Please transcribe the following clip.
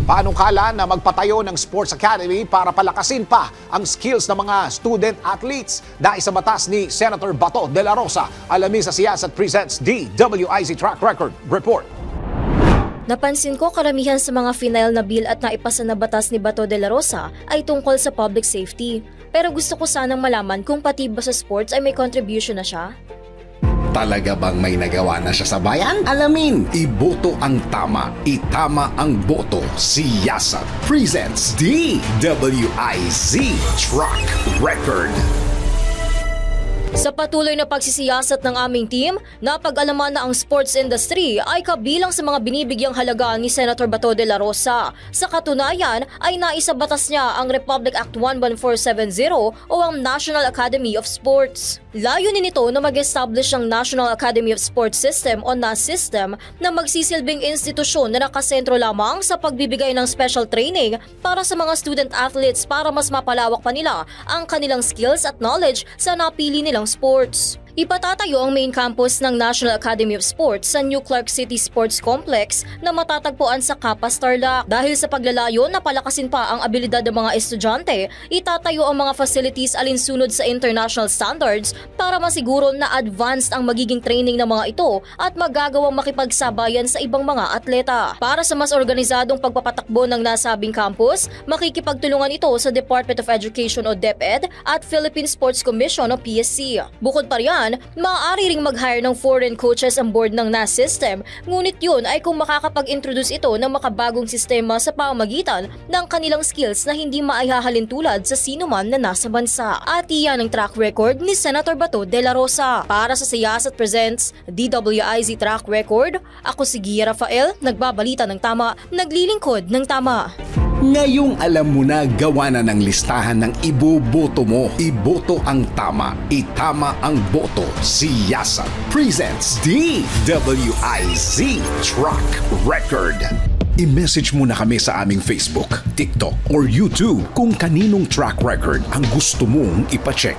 Panukala na magpatayo ng Sports Academy para palakasin pa ang skills ng mga student athletes. Dahil sa batas ni Senator Bato de la Rosa, alamin sa Siyasat presents DWIZ Track Record Report. Napansin ko karamihan sa mga final na bill at naipasa na batas ni Bato de la Rosa ay tungkol sa public safety. Pero gusto ko sanang malaman kung pati ba sa sports ay may contribution na siya? Talaga bang may nagawa na siya sa bayan? Alamin, iboto ang tama, itama ang boto. Siyasat presents DWIZ Track Record. Sa patuloy na pagsisiyasat ng aming team, napag-alaman na ang sports industry ay kabilang sa mga binibigyang halaga ni Senator Bato de la Rosa. Sa katunayan ay naisabatas niya ang Republic Act 11470 o ang National Academy of Sports. Layunin nito na mag-establish ang National Academy of Sports System o NAS system na magsisilbing institusyon na nakasentro lamang sa pagbibigay ng special training para sa mga student athletes para mas mapalawak pa nila ang kanilang skills at knowledge sa napili nilang sports. Ipatatayo ang main campus ng National Academy of Sports sa New Clark City Sports Complex na matatagpuan sa Capas, Tarlac. Dahil sa paglalayo na palakasin pa ang abilidad ng mga estudyante, itatayo ang mga facilities alinsunod sa international standards para masiguro na advanced ang magiging training ng mga ito at magagawang makipagsabayan sa ibang mga atleta. Para sa mas organisadong pagpapatakbo ng nasabing campus, makikipagtulungan ito sa Department of Education o DepEd at Philippine Sports Commission o PSC. Bukod pa riyan, maaari ring mag-hire ng foreign coaches ang board ng NAS system, ngunit yun ay kung makakapag-introduce ito ng makabagong sistema sa pamamagitan ng kanilang skills na hindi maihahalin tulad sa sino man na nasa bansa. At iyan ang track record ni Senator Bato de la Rosa. Para sa Siyasat Presents DWIZ Track Record, ako si Gia Rafael, nagbabalita ng tama, naglilingkod ng tama. Ngayong alam mo na, gawa na ng listahan ng iboboto mo. Iboto ang tama, itama ang boto. Siyasat presents DWIZ Track Record. I-message mo na kami sa aming Facebook, TikTok or YouTube kung kaninong track record ang gusto mong ipacheck.